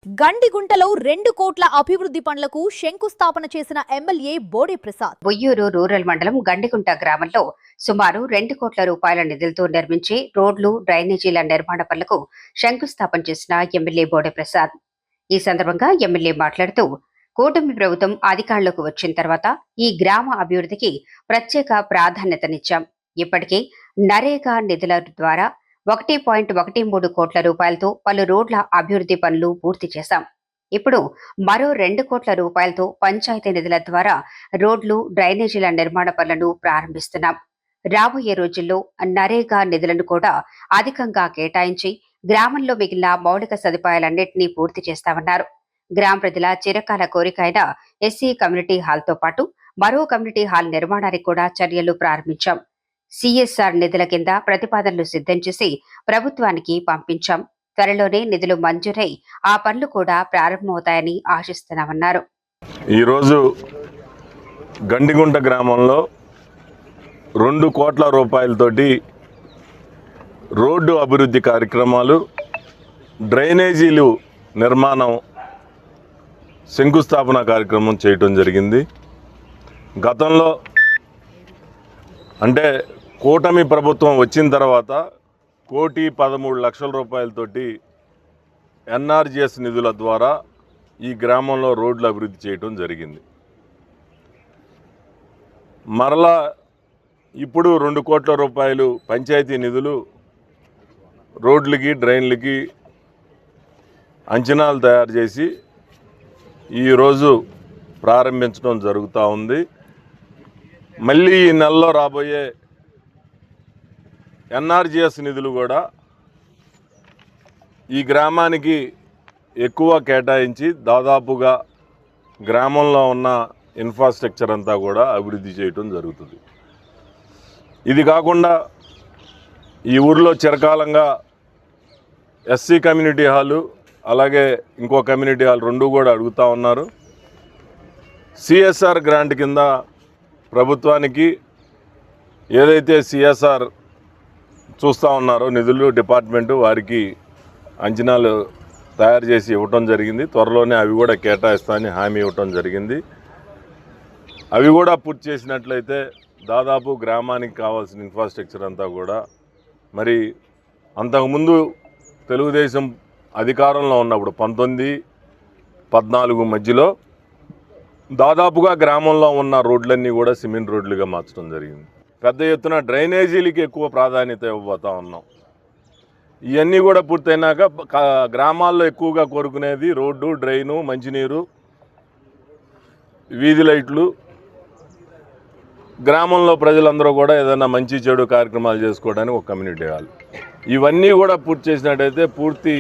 గండిగుంటలో 2 కోట్ల అభివృద్ధి పనులకు శంకుస్థాపన చేసిన ఎమ్మెల్యే బోడే ప్రసాద్. బొయ్యూరు రూరల్ మండలం గండిగుంట గ్రామంలో సుమారు 2 కోట్ల రూపాయల నిధులతో నిర్మించే రోడ్లు, డ్రైనేజీల నిర్మాణ పనులకు శంకుస్థాపన చేసిన ఎమ్మెల్యే బోడే ప్రసాద్. ఈ సందర్భంగా ఎమ్మెల్యే మాట్లాడుతూ, కూటమి ప్రభుత్వం అధికారంలోకి వచ్చిన తర్వాత ఈ గ్రామ అభివృద్ధికి ప్రత్యేక ప్రాధాన్యతనిచ్చాం. ఇప్పటికే నరేగా నిధుల ద్వారా 1.13 కోట్ల రూపాయలతో పలు రోడ్ల అభివృద్ధి పనులు పూర్తి చేశాం. ఇప్పుడు మరో 2 కోట్ల రూపాయలతో పంచాయతీ నిధుల ద్వారా రోడ్లు, డ్రైనేజీల నిర్మాణ పనులను ప్రారంభిస్తున్నాం. రాబోయే రోజుల్లో నరేగా నిధులను కూడా అధికంగా కేటాయించి గ్రామంలో మిగిలిన మౌలిక సదుపాయాలన్నింటినీ పూర్తి చేస్తామన్నారు. గ్రామ ప్రజల చిరకాల కోరిక అయిన ఎస్సీ కమ్యూనిటీ హాల్తో పాటు మరో కమ్యూనిటీ హాల్ నిర్మాణానికి కూడా చర్యలు ప్రారంభించాం. సిఎస్ఆర్ నిధుల కింద ప్రతిపాదనలు సిద్ధం చేసి ప్రభుత్వానికి పంపించాం. త్వరలోనే నిధులు మంజూరై ఆ పనులు కూడా ప్రారంభమవుతాయని ఆశిస్తున్నామన్నారు. ఈరోజు గండిగుంట గ్రామంలో 2 కోట్ల రూపాయలతోటి రోడ్డు అభివృద్ధి కార్యక్రమాలు, డ్రైనేజీలు నిర్మాణం శంకుస్థాపన కార్యక్రమం చేయటం జరిగింది. గతంలో అంటే కూటమి ప్రభుత్వం వచ్చిన తర్వాత 1,13,00,000 రూపాయలతోటి ఎన్ఆర్జిఎస్ నిధుల ద్వారా ఈ గ్రామంలో రోడ్లు అభివృద్ధి చేయటం జరిగింది. మరలా ఇప్పుడు 2 కోట్ల రూపాయలు పంచాయతీ నిధులు రోడ్లకి, డ్రైన్లకి అంచనాలు తయారు చేసి ఈరోజు ప్రారంభించడం జరుగుతూ ఉంది. మళ్ళీ ఈ నెలలో రాబోయే ఎన్ఆర్జిఎస్ నిధులు కూడా ఈ గ్రామానికి ఎక్కువ కేటాయించి దాదాపుగా గ్రామంలో ఉన్న ఇన్ఫ్రాస్ట్రక్చర్ అంతా కూడా అభివృద్ధి చేయటం జరుగుతుంది. ఇది కాకుండా ఈ ఊరిలో చిరకాలంగా ఎస్సీ కమ్యూనిటీ హాలు, అలాగే ఇంకో కమ్యూనిటీ హాల్ 2 కూడా అడుగుతూ ఉన్నారు. సిఎస్ఆర్ గ్రాంట్ కింద ప్రభుత్వానికి ఏదైతే సిఎస్ఆర్ చూస్తూ ఉన్నారో నిధులు డిపార్ట్మెంటు వారికి అంచనాలు తయారు చేసి ఇవ్వటం జరిగింది. త్వరలోనే అవి కూడా కేటాయిస్తామని హామీ ఇవ్వటం జరిగింది. అవి కూడా పూర్తి చేసినట్లయితే దాదాపు గ్రామానికి కావాల్సిన ఇన్ఫ్రాస్ట్రక్చర్ అంతా కూడా మరి అంతకుముందు తెలుగుదేశం అధికారంలో ఉన్నప్పుడు 19-14 మధ్యలో దాదాపుగా గ్రామంలో ఉన్న రోడ్లన్నీ కూడా సిమెంట్ రోడ్లుగా మార్చడం జరిగింది. పెద్ద ఎత్తున డ్రైనేజీలకి ఎక్కువ ప్రాధాన్యత ఇవ్వబోతా ఉన్నాం. ఇవన్నీ కూడా పూర్తయినాక గ్రామాల్లో ఎక్కువగా కోరుకునేది రోడ్డు, డ్రైను, మంచినీరు, వీధి లైట్లు. గ్రామంలో ప్రజలందరూ కూడా ఏదైనా మంచి చెడు కార్యక్రమాలు చేసుకోవడానికి ఒక కమ్యూనిటీ హాల్. ఇవన్నీ కూడా పూర్తి చేసినట్టయితే పూర్తి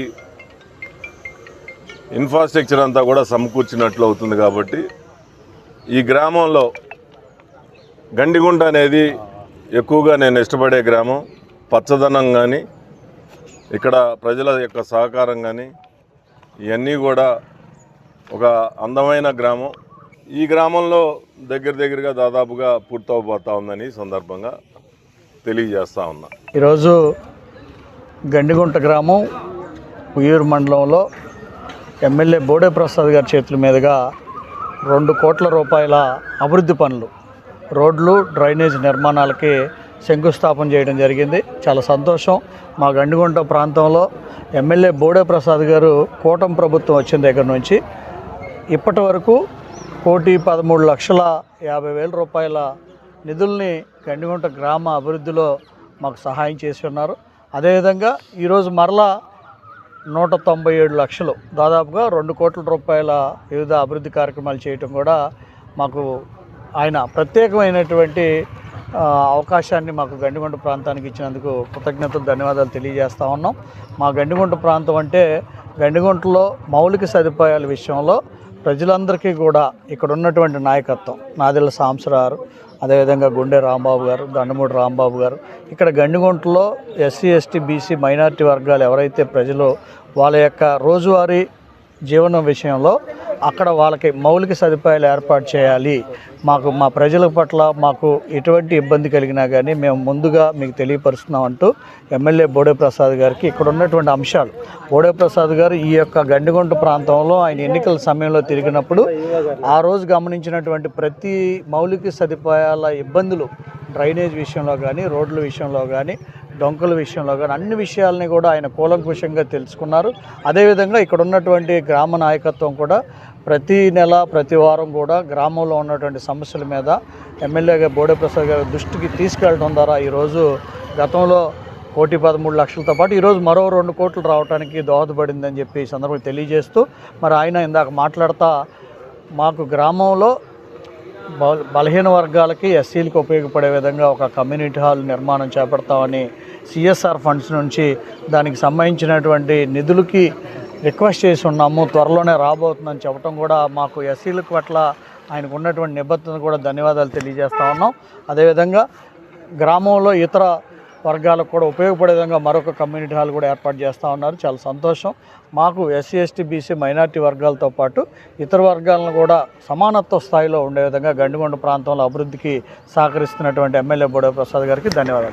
ఇన్ఫ్రాస్ట్రక్చర్ అంతా కూడా సమకూర్చినట్లు అవుతుంది. కాబట్టి ఈ గ్రామంలో గండిగుంట అనేది ఎక్కువగా నేను ఇష్టపడే గ్రామం. పచ్చదనం కానీ, ఇక్కడ ప్రజల యొక్క సహకారం కానీ ఇవన్నీ కూడా ఒక అందమైన గ్రామం. ఈ గ్రామంలో దగ్గరగా దాదాపుగా పూర్తవబోతా ఉందని సందర్భంగా తెలియజేస్తా ఉన్నా. ఈరోజు గండిగుంట గ్రామం ఉయ్యూరు మండలంలో ఎమ్మెల్యే బోడే ప్రసాద్ గారి చేతుల మీదుగా 2 కోట్ల రూపాయల అభివృద్ధి పనులు, రోడ్లు, డ్రైనేజ్ నిర్మాణాలకి శంకుస్థాపన చేయడం జరిగింది. చాలా సంతోషం. మా గండిగుంట ప్రాంతంలో ఎమ్మెల్యే బోడే ప్రసాద్ గారు కూటమి ప్రభుత్వం వచ్చిన దగ్గర నుంచి ఇప్పటి వరకు 1,13,50,000 రూపాయల నిధుల్ని గండిగుంట గ్రామ అభివృద్ధిలో మాకు సహాయం చేసి ఉన్నారు. అదేవిధంగా ఈరోజు మరలా 197 లక్షలు, దాదాపుగా 2 కోట్ల రూపాయల వివిధ అభివృద్ధి కార్యక్రమాలు చేయటం కూడా మాకు ఆయన ప్రత్యేకమైనటువంటి అవకాశాన్ని మాకు గండిగుంట ప్రాంతానికి ఇచ్చినందుకు కృతజ్ఞతలు, ధన్యవాదాలు తెలియజేస్తూ ఉన్నాం. మా గండిగుంట ప్రాంతం అంటే గండిగుంటలో మౌలిక సదుపాయాల విషయంలో ప్రజలందరికీ కూడా ఇక్కడ ఉన్నటువంటి నాయకత్వం, నాదెళ్ల సాంబశివరావు, అదేవిధంగా గుండె రాంబాబు గారు, దండమూడి రాంబాబు గారు, ఇక్కడ గండిగుంటలో ఎస్సీ, ఎస్టీ, బీసీ, మైనారిటీ వర్గాలు ఎవరైతే ప్రజలు వాళ్ళ యొక్క రోజువారీ జీవనం విషయంలో అక్కడ వాళ్ళకి మౌలిక సదుపాయాలు ఏర్పాటు చేయాలి, మాకు మా ప్రజల పట్ల మాకు ఎటువంటి ఇబ్బంది కలిగినా కానీ మేము ముందుగా మీకు తెలియపరుస్తున్నాం అంటూ ఎమ్మెల్యే బోడే ప్రసాద్ గారికి ఇక్కడ ఉన్నటువంటి అంశాలు, బోడే ప్రసాద్ గారు ఈ యొక్క గండిగుంట ప్రాంతంలో ఆయన ఎన్నికల సమయంలో తిరిగినప్పుడు ఆ రోజు గమనించినటువంటి ప్రతి మౌలిక సదుపాయాల ఇబ్బందులు, డ్రైనేజ్ విషయంలో కానీ, రోడ్ల విషయంలో కానీ, డొంకల విషయంలో కానీ అన్ని విషయాలని కూడా ఆయన కూలంకుషంగా తెలుసుకున్నారు. అదేవిధంగా ఇక్కడ ఉన్నటువంటి గ్రామ నాయకత్వం కూడా ప్రతి నెల ప్రతి వారం కూడా గ్రామంలో ఉన్నటువంటి సమస్యల మీద ఎమ్మెల్యేగా బోడే ప్రసాద్ గారి దృష్టికి తీసుకెళ్ళడం ద్వారా ఈరోజు గతంలో 1,13,00,000తో పాటు ఈరోజు మరో 2 కోట్లు రావడానికి దోహదపడిందని చెప్పి ఈ సందర్భంగా తెలియజేస్తూ, మరి ఆయన ఇందాక మాట్లాడుతూ మాకు గ్రామంలో బలహీన వర్గాలకి, ఎస్సీలకు ఉపయోగపడే విధంగా ఒక కమ్యూనిటీ హాల్ నిర్మాణం చేపడతామని సిఎస్ఆర్ ఫండ్స్ నుంచి దానికి సంబంధించినటువంటి నిధులకి రిక్వెస్ట్ చేసి ఉన్నాము, త్వరలోనే రాబోతుందని చెప్పడం కూడా మాకు ఎస్సీలకు పట్ల ఆయనకు ఉన్నటువంటి నిబద్ధతను కూడా ధన్యవాదాలు తెలియజేస్తూ ఉన్నాం. అదేవిధంగా గ్రామంలో ఇతర వర్గాలకు కూడా ఉపయోగపడే విధంగా మరొక కమ్యూనిటీ హాల్ కూడా ఏర్పాటు చేస్తూ ఉన్నారు. చాలా సంతోషం. మాకు ఎస్సీ, ఎస్టీ, బీసీ, మైనార్టీ వర్గాలతో పాటు ఇతర వర్గాలను కూడా సమానత్వ స్థాయిలో ఉండే విధంగా గండిగుంట ప్రాంతంలో అభివృద్ధికి సహకరిస్తున్నటువంటి ఎమ్మెల్యే బోడే ప్రసాద్ గారికి ధన్యవాదాలు.